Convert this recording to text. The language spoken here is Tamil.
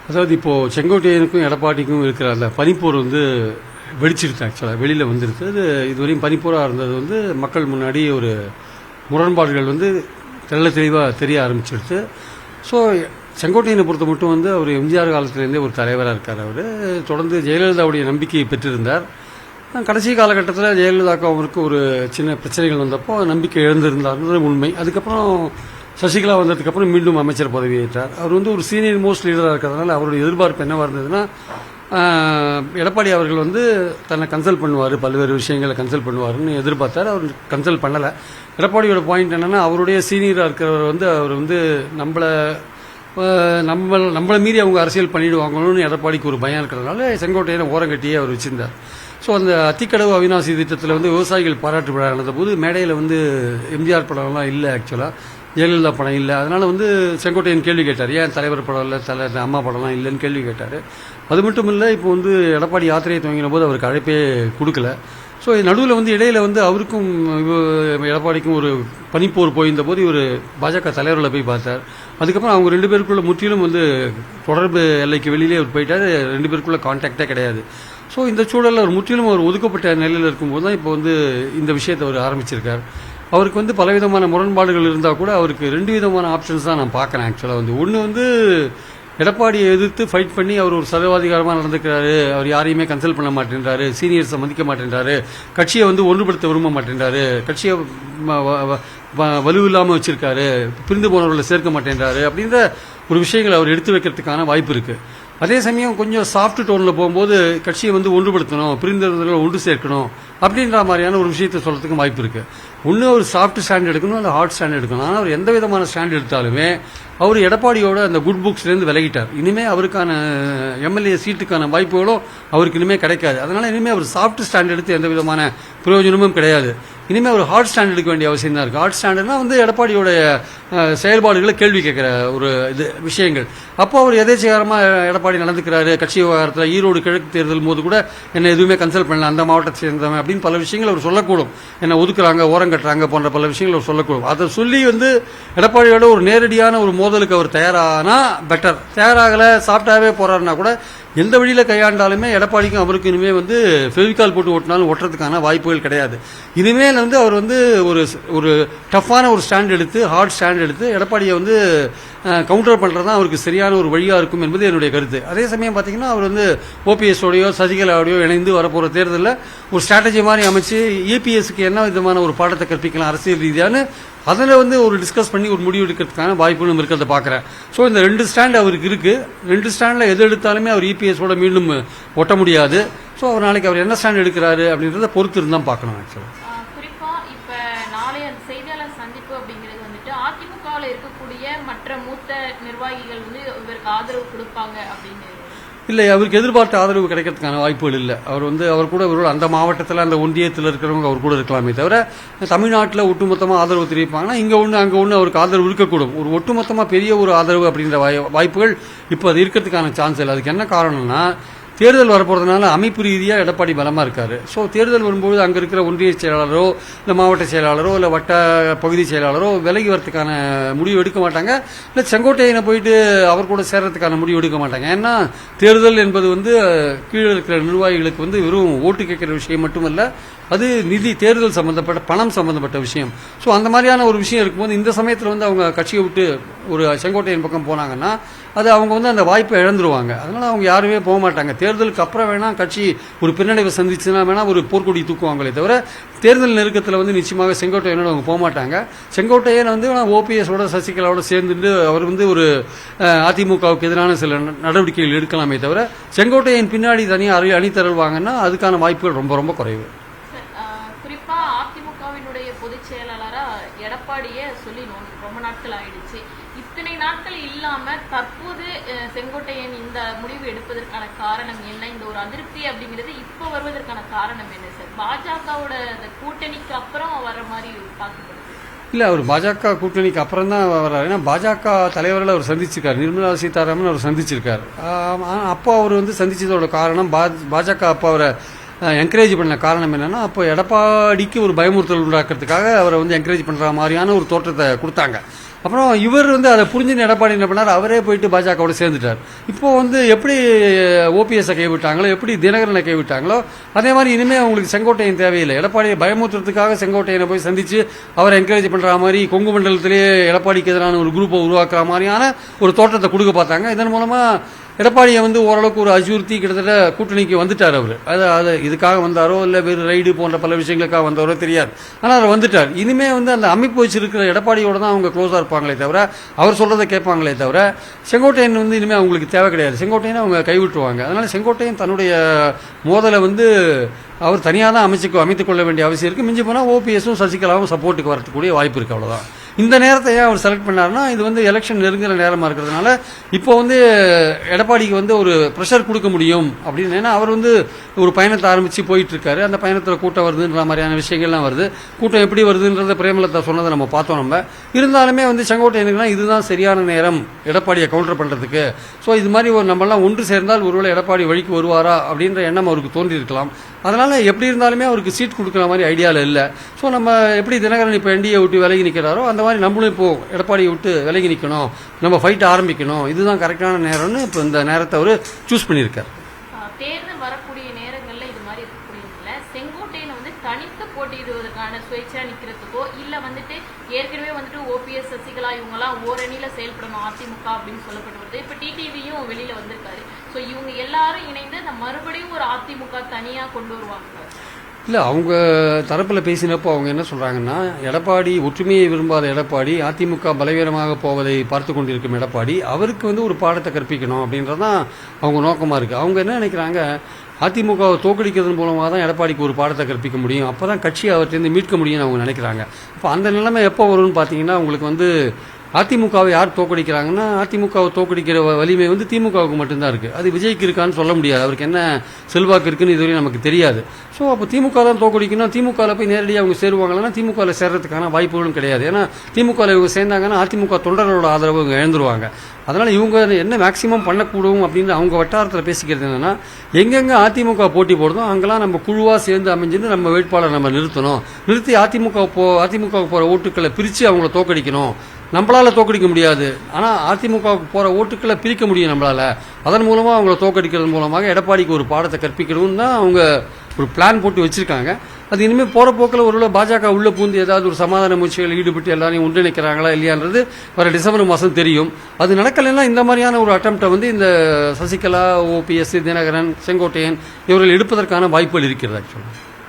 அதாவது இப்போது செங்கோட்டையனுக்கும் எடப்பாடிக்கும் இருக்கிற அந்த பனிப்போர் வந்து வெடிச்சிருச்சு. ஆக்சுவலாக வெளியில் வந்துருக்கு. அது இதுவரையும் பனிப்போராக இருந்தது வந்து மக்கள் முன்னாடி ஒரு முரண்பாடுகள் வந்து தெளிவாக தெரிய ஆரம்பிச்சிருச்சு. ஸோ செங்கோட்டையனை பொறுத்த மட்டும் வந்து அவர் எம்ஜிஆர் காலத்திலேருந்தே ஒரு தலைவராக இருக்கார். அவர் தொடர்ந்து ஜெயலலிதாவுடைய நம்பிக்கையை பெற்றிருந்தார். கடைசி காலகட்டத்தில் ஜெயலலிதாவுக்கு அவருக்கு ஒரு சின்ன பிரச்சனைகள் வந்தப்போ நம்பிக்கை இழந்திருந்தார்ன்றது உண்மை. அதுக்கப்புறம் சசிகலா வந்ததுக்கப்புறம் மீண்டும் அமைச்சர் பதவி ஏற்றார். அவர் வந்து ஒரு சீனியர் மோஸ்ட் லீடராக இருக்கிறதுனால அவருடைய எதிர்பார்ப்பு என்னவாக இருந்ததுன்னா, எடப்பாடி அவர்கள் வந்து தன்னை கன்சல்ட் பண்ணுவார், பல்வேறு விஷயங்களை கன்சல்ட் பண்ணுவார்னு எதிர்பார்த்தார். அவர் கன்சல்ட் பண்ணலை. எடப்பாடியோட பாயிண்ட் என்னென்னா, அவருடைய சீனியராக இருக்கிறவர் வந்து அவர் வந்து நம்மளை மீறி அவங்க அரசியல் பண்ணிடுவாங்கன்னு எடப்பாடிக்கு ஒரு பயம் இருக்கிறதுனால செங்கோட்டையனை ஓரங்கட்டியே அவர் வச்சிருந்தார். ஸோ அந்த அத்திக்கடவு அவிநாசி திட்டத்தில் வந்து விவசாயிகள் பாராட்டு விழா நடந்த போது மேடையில் வந்து எம்ஜிஆர் படம்லாம் இல்லை, ஆக்சுவலாக ஜெயலலிதா படம் இல்லை. அதனால் வந்து செங்கோட்டையன் கேள்வி கேட்டார், ஏன் தலைவர் படம் இல்லை, அம்மா படம்லாம் இல்லைன்னு கேள்வி கேட்டார். அது மட்டும் இல்லை, இப்போ வந்து எடப்பாடி யாத்திரையை துவங்கின போது அவருக்கு அழைப்பே கொடுக்கல. ஸோ நடுவில் வந்து இடையில வந்து அவருக்கும் எடப்பாடிக்கும் ஒரு பனிப்போர் போயிருந்த போது இவர் பாஜக தலைவரில் போய் பார்த்தார். அதுக்கப்புறம் அவங்க ரெண்டு பேருக்குள்ள முற்றிலும் வந்து தொடர்பு எல்லைக்கு வெளியிலே அவர் போயிட்டார். ரெண்டு பேருக்குள்ள கான்டாக்டே கிடையாது. ஸோ இந்த சூழலில் அவர் முற்றிலும் அவர் ஒதுக்கப்பட்ட நிலையில் இருக்கும்போது தான் இப்போ வந்து இந்த விஷயத்தை அவர் ஆரம்பிச்சிருக்கார். அவருக்கு வந்து பலவிதமான முரண்பாடுகள் இருந்தால் கூட அவருக்கு ரெண்டு விதமான ஆப்ஷன்ஸ் தான் நான் பார்க்குறேன். ஆக்சுவலாக வந்து ஒன்று வந்து எடப்பாடியை எதிர்த்து ஃபைட் பண்ணி அவர் ஒரு சர்வாதிகாரமாக நடந்துக்கிறாரு, அவர் யாரையுமே கன்சல்ட் பண்ண மாட்டேன்றாரு, சீனியர்ஸை மதிக்க மாட்டேன்றாரு, கட்சியை வந்து ஒன்றுபடுத்த விரும்ப மாட்டேன்றாரு, கட்சியை வலுவில்லாமல் வச்சிருக்காரு, பிரிந்து போனவர்களை சேர்க்க மாட்டேன்றாரு அப்படின்ற ஒரு விஷயங்களை அவர் எடுத்து வைக்கிறதுக்கான வாய்ப்பு இருக்குது. அதே சமயம் கொஞ்சம் சாஃப்ட் டோனில் போகும்போது கட்சியை வந்து ஒன்றுபடுத்தணும், பிரிந்தவர்களை ஒன்று சேர்க்கணும் அப்படின்ற மாதிரியான ஒரு விஷயத்தை சொல்கிறதுக்கு வாய்ப்பு இருக்குது. ஒன்று ஒரு சாஃப்ட் ஸ்டாண்ட் எடுக்கணும், இல்லை ஹார்ட் ஸ்டாண்ட் எடுக்கணும். ஆனால் அவர் எந்த விதமான ஸ்டாண்ட் எடுத்தாலுமே அவர் எடப்பாடியோட அந்த குட் புக்ஸ்லேருந்து விலகிட்டார். இனிமேல் அவருக்கான எம்எல்ஏ சீட்டுக்கான வாய்ப்புகளும் அவருக்கு இனிமேல் கிடைக்காது. அதனால் இனிமேல் அவர் சாஃப்ட் ஸ்டாண்ட் எடுத்து எந்த விதமான பிரயோஜனமும் கிடையாது. இனிமேல் ஒரு ஹார்ட் ஸ்டாண்ட் எடுக்க வேண்டிய அவசியம் தான் இருக்குது. ஹார்ட் ஸ்டாண்டுனா வந்து எடப்பாடியோடைய செயல்பாடுகளை கேள்வி கேட்குற ஒரு விஷயங்கள். அப்போ அவர் எதேச்சகாரமாக எடப்பாடி நடந்துக்கிறாரு, கட்சி விவகாரத்தில் ஈரோடு கிழக்கு தேர்தல் போது கூட என்னை எதுவுமே கன்சல்ட் பண்ணல, அந்த மாவட்டத்தை சேர்ந்தவன் அப்படின்னு பல விஷயங்கள் அவர் சொல்லக்கூடும். என்னை ஒதுக்குறாங்க, ஓரம் கட்டுறாங்க போன்ற பல விஷயங்கள் அவர் சொல்லக்கூடும். அதை சொல்லி வந்து எடப்பாடியோட ஒரு நேரடியான ஒரு மோதலுக்கு அவர் தயாரானா பெட்டர். தயாராகலை, சாப்பிட்டாவே போறாருன்னா கூட எந்த வழியில் கையாண்டாலுமே எடப்பாடிக்கும் அவருக்கு இனிமேல் வந்து ஃபெவிகால் போட்டு ஓட்டினாலும் ஓட்டுறதுக்கான வாய்ப்புகள் கிடையாது. இனிமேல் வந்து அவர் வந்து ஒரு டஃப்பான ஒரு ஸ்டாண்ட் எடுத்து, ஹார்ட் ஸ்டாண்ட் எடுத்து எடப்பாடியை வந்து கவுண்டர் பண்ணுறது தான் அவருக்கு சரியான ஒரு வழியாக இருக்கும் என்பது என்னுடைய கருத்து. அதே சமயம் பார்த்தீங்கன்னா அவர் வந்து ஓபிஎஸோடையோ சசிகலாவோடையோ இணைந்து வரப்போகிற தேர்தலில் ஒரு ஸ்ட்ராட்டஜி மாதிரி அமைச்சு இபிஎஸ்க்கு என்ன விதமான ஒரு பாடத்தை கற்பிக்கலாம் அரசியல் ரீதியான அதில் வந்து ஒரு டிஸ்கஸ் பண்ணி ஒரு முடிவு எடுக்கிறதுக்கான வாய்ப்பு நம்ம இருக்கிறத பார்க்குறேன். ஸோ இந்த ரெண்டு ஸ்டாண்ட் அவருக்கு இருக்குது. ரெண்டு ஸ்டாண்டில் எது எடுத்தாலுமே அவர் இபிஎஸோட மீண்டும் ஒட்ட முடியாது. ஸோ அவர் நாளைக்கு அவர் என்ன ஸ்டாண்ட் எடுக்கிறாரு அப்படின்றத பொறுத்து இருந்தால் பார்க்கணும். ஆக்சுவலாக குறிப்பாக இப்போ நாளைய செய்தியாளர் சந்திப்பு அப்படிங்கிறது வந்துட்டு அதிமுகவில் இருக்கக்கூடிய மற்ற மூத்த நிர்வாகிகள் வந்து இவருக்கு ஆதரவு கொடுப்பாங்க அப்படின்னு இல்லை, அவருக்கு எதிர்பார்த்த ஆதரவு கிடைக்கிறதுக்கான வாய்ப்புகள் இல்லை. அவர் கூட அந்த மாவட்டத்தில் அந்த ஒன்றியத்தில் இருக்கிறவங்க அவர் கூட இருக்கலாமே தவிர தமிழ்நாட்டில் ஒட்டுமொத்தமாக ஆதரவு தெரிவிப்பாங்கன்னா இங்கே ஒன்று அங்கே ஒன்று அவருக்கு ஆதரவு இருக்கக்கூடும். ஒரு ஒட்டுமொத்தமாக பெரிய ஒரு ஆதரவு அப்படின்ற வாய்ப்புகள் இப்போ அது இருக்கிறதுக்கான சான்ஸ் இல்லை. அதுக்கு என்ன காரணம்னா, தேர்தல் வரப்போறதுனால அமைப்பு ரீதியாக எடப்பாடி பலமாக இருக்காரு. ஸோ தேர்தல் வரும்போது அங்கே இருக்கிற ஒன்றிய செயலாளரோ இல்லை மாவட்ட செயலாளரோ இல்லை வட்ட பகுதி செயலாளரோ விலகி வரதுக்கான முடிவு எடுக்க மாட்டாங்க. இல்லை செங்கோட்டையனை போயிட்டு அவர் கூட சேர்றதுக்கான முடிவு எடுக்க மாட்டாங்க. ஏன்னா தேர்தல் என்பது வந்து கீழே இருக்கிற நிர்வாகிகளுக்கு வந்து வெறும் ஓட்டு கேட்குற விஷயம் மட்டுமல்ல, அது நிதி, தேர்தல் சம்பந்தப்பட்ட பணம் சம்பந்தப்பட்ட விஷயம். ஸோ அந்த மாதிரியான ஒரு விஷயம் இருக்கும்போது இந்த சமயத்தில் வந்து அவங்க கட்சியை விட்டு ஒரு செங்கோட்டையன் பக்கம் போனாங்கன்னா அது அவங்க வந்து அந்த வாய்ப்பை இழந்துருவாங்க. அதனால அவங்க யாருமே போக மாட்டாங்க. தேர்தலுக்கு அப்புறம் வேணா கட்சி ஒரு பின்னடைவை சந்திச்சுன்னா வேணா ஒரு போர்க்கொடி தூக்குவாங்களே தவிர தேர்தல் நெருக்கத்தில் வந்து நிச்சயமாக செங்கோட்டையனோட அவங்க போக மாட்டாங்க. செங்கோட்டையன் வந்து ஓபிஎஸோட சசிகலாவோட சேர்ந்துட்டு அவர் வந்து ஒரு அதிமுகவுக்கு எதிரான சில நடவடிக்கைகள் எடுக்கலாமே தவிர செங்கோட்டையன் பின்னாடி தனியாக அணிதரல்வாங்கன்னா அதுக்கான வாய்ப்புகள் ரொம்ப ரொம்ப குறைவு. குறிப்பா அதிமுகவினுடைய பொதுச் செயலாளரா எடப்பாடியே சொல்லி ரொம்ப நாட்கள் ஆயிடுச்சு. இத்தனை நாட்கள் இல்லாம தற்போது செங்கோட்டையன் இந்த முடிவு எடுப்பதற்கான காரணம் என்ன? இந்த ஒரு அதிருப்தி அப்படிங்கிறது இப்ப வருவதற்கான காரணம் என்ன சார்? பாஜகவோட கூட்டணிக்கு அப்புறம் வர்ற மாதிரி பார்க்கப்படுது. இல்லை, அவர் பாஜக கூட்டணிக்கு அப்புறம் தான் வர்றாரு. ஏன்னா பாஜக தலைவர்களை அவர் சந்திச்சிருக்காரு, நிர்மலா சீதாராமன் அவர் சந்திச்சிருக்காரு. அப்போ அவர் வந்து சந்திச்சதோட காரணம் பாஜக அப்போ அவரை என்கரேஜ் பண்ண காரணம் என்னன்னா, அப்போ எடப்பாடிக்கு ஒரு பயமுறுத்தல் உண்டாக்குறதுக்காக அவரை வந்து என்கரேஜ் பண்ற மாதிரியான ஒரு தோற்றத்தை கொடுத்தாங்க. அப்புறம் இவர் வந்து அதை புரிஞ்சுன்னு எடப்பாடி என்ன பண்ணார், அவரே போயிட்டு பாஜகவோட சேர்ந்துட்டார். இப்போ வந்து எப்படி ஓபிஎஸ்ஸை கைவிட்டாங்களோ, எப்படி தினகரனை கைவிட்டாங்களோ, அதே மாதிரி இனிமேல் அவங்களுக்கு செங்கோட்டையன் தேவையில்லை. எடப்பாடியை பயமுறுத்துறதுக்காக செங்கோட்டையனை போய் சந்திச்சு அவரை என்கரேஜ் பண்ற மாதிரி கொங்கு மண்டலத்திலேயே எடப்பாடிக்கு எதிரான ஒரு குரூப்பை உருவாக்குற மாதிரியான ஒரு தோற்றத்தை கொடுக்க பார்த்தாங்க. இதன் மூலமா எடப்பாடியை வந்து ஓரளவுக்கு ஒரு அஜூர்த்தி கிட்டத்தட்ட கூட்டணிக்கு வந்துட்டார். அவர் அது இதுக்காக வந்தாரோ இல்லை வேறு ரைடு போன்ற பல விஷயங்களுக்காக வந்தாரோ தெரியாது, ஆனால் அவர் வந்துட்டார். இனிமே வந்து அந்த அமைப்பு வச்சிருக்கிற எடப்பாடியோட தான் அவங்க க்ளோஸாக இருப்பாங்களே தவிர, அவர் சொல்றதை கேட்பாங்களே தவிர, செங்கோட்டையன் வந்து இனிமேல் அவங்களுக்கு தேவை கிடையாது. செங்கோட்டையனை அவங்க கைவிட்டுருவாங்க. அதனால செங்கோட்டையன் தன்னுடைய மோதலை வந்து அவர் தனியாக தான் அமைத்துக் கொள்ள வேண்டிய அவசியம் இருக்கு. மிஞ்சி போனால் ஓபிஎஸும் சசிகலாவும் சப்போர்ட்டுக்கு வரக்கூடிய வாய்ப்பு இருக்கு. அவ்வளவுதான். இந்த நேரத்தை ஏன் அவர் செலக்ட் பண்ணாருன்னா, இது வந்து எலெக்ஷன் நெருங்குற நேரமா இருக்கிறதுனால இப்போ வந்து எடப்பாடிக்கு வந்து ஒரு ப்ரெஷர் கொடுக்க முடியும் அப்படின்னு. ஏன்னா அவர் வந்து ஒரு பயணத்தை ஆரம்பிச்சு போயிட்டு இருக்காரு. அந்த பயணத்தில் கூட்டம் வருதுன்ற மாதிரியான விஷயங்கள்லாம் வருது. கூட்டம் எப்படி வருதுன்றத பிரேமலதா சொன்னதை நம்ம பார்த்தோம். நம்ம இருந்தாலுமே வந்து செங்கோட்டையனுக்குனா இதுதான் சரியான நேரம் எடப்பாடியை கவுண்டர் பண்றதுக்கு. ஸோ இது மாதிரி ஒரு நம்மெல்லாம் ஒன்று சேர்ந்தால் ஒருவேளை எடப்பாடி வழிக்கு வருவாரா அப்படின்ற எண்ணம் அவருக்கு தோன்றி இருக்கலாம். அதனால எப்படி இருந்தாலுமே அவருக்கு சீட் கொடுக்குற மாதிரி ஐடியாவில் இல்லை. ஸோ நம்ம எப்படி தினகரன் இப்போ என்டிஏ விட்டு விலகி நிற்கிறாரோ அந்த மாதிரி நம்மளும் இப்போ எடப்பாடியை விட்டு விலகி நிற்கணும், நம்ம ஃபைட் ஆரம்பிக்கணும், இதுதான் கரெக்டான நேரம்னு இப்போ இந்த நேரத்தை அவர் சூஸ் பண்ணியிருக்காரு. தேர்தல் வரக்கூடிய நேரங்கள்ல இது மாதிரி இருக்கக்கூடியதுல செங்கோட்டையனை வந்து தனித்து போட்டியிடுவதற்கான சுயேட்சா நிக்கிறதுக்கோ இல்ல வந்துட்டு ஏற்கனவே வந்துட்டு ஓபிஎஸ் சசிகலா இவங்கெல்லாம் ஓரணியில செயல்படணும் அதிமுக அப்படின்னு சொல்லப்பட்டு வருது. இப்ப டிடிவியும் வெளியில வந்திருக்காரு. சோ இவங்க எல்லாரும் இணைந்து இந்த மறுபடியும் ஒரு அதிமுக தனியா கொண்டு வருவாங்க. இல்லை, அவங்க தரப்பில் பேசினப்போ அவங்க என்ன சொல்றாங்கன்னா, எடப்பாடி ஒற்றுமையை விரும்பாத எடப்பாடி, அதிமுக பலவீனமாக போவதை பார்த்து கொண்டிருக்கும் எடப்பாடி, அவருக்கு வந்து ஒரு பாடத்தை கற்பிக்கணும் அப்படின்றதான் அவங்க நோக்கமாக இருக்கு. அவங்க என்ன நினைக்கிறாங்க, அதிமுகவை தோக்கடிக்கிறதன் மூலமாக தான் எடப்பாடிக்கு ஒரு பாடத்தை கற்பிக்க முடியும், அப்பதான் கட்சியை அவர்கிட்ட மீட்க முடியும்னு அவங்க நினைக்கிறாங்க. அப்போ அந்த நிலைமை எப்போ வரும்னு பார்த்தீங்கன்னா, உங்களுக்கு வந்து அதிமுகவை யார் தோக்கடிக்கிறாங்கன்னா, அதிமுகவை தோக்கடிக்கிற வலிமை வந்து திமுகவுக்கு மட்டும்தான் இருக்கு. அது விஜய்க்கு இருக்கான்னு சொல்ல முடியாது. அவருக்கு என்ன செல்வாக்கு இருக்குன்னு இதுவரையும் நமக்கு தெரியாது. ஸோ அப்போ திமுக தான் தோக்கடிக்கணும். திமுகவில் போய் நேரடியாக அவங்க சேருவாங்கன்னா திமுகவில் சேர்றதுக்கான வாய்ப்புகளும் கிடையாது. ஏன்னா திமுகவில் இவங்க சேர்ந்தாங்கன்னா அதிமுக தொண்டர்களோட ஆதரவு இவங்க இழந்துருவாங்க. அதனால இவங்க என்ன மேக்சிமம் பண்ணக்கூடும் அப்படின்னு அவங்க வட்டாரத்தில் பேசிக்கிறது என்னன்னா, எங்கெங்க அதிமுக போட்டி போடுதோ அங்கெல்லாம் நம்ம குழுவாக சேர்ந்து அமைஞ்சுன்னு நம்ம வேட்பாளர் நம்ம நிறுத்தி அதிமுக போகிற ஓட்டுக்களை பிரித்து அவங்கள தோக்கடிக்கணும். நம்மளால தோக்கடிக்க முடியாது, ஆனா அதிமுகவுக்கு போற ஓட்டுக்களை பிரிக்க முடியும் நம்மளால. அதன் மூலமா அவங்கள தோக்கடிக்கிறது மூலமாக எடப்பாடிக்கு ஒரு பாடத்தை கற்பிக்கணும்னு தான் அவங்க ஒரு பிளான் போட்டு வச்சிருக்காங்க. அது இனிமேல் போற போக்கில் ஒருவேளை பாஜக உள்ள பூந்து ஏதாவது ஒரு சமாதான முயற்சிகளில் ஈடுபட்டு எல்லாரையும் ஒன்றிணைக்கிறாங்களா இல்லையான்றது வர டிசம்பர் மாதம் தெரியும். அது நடக்கலைன்னா இந்த மாதிரியான ஒரு அட்டம்ப்டை வந்து இந்த சசிகலா, ஓபிஎஸ், தினகரன், செங்கோட்டையன் இவர்கள் எடுப்பதற்கான வாய்ப்புகள் இருக்கிறது ஆக்சுவலாக.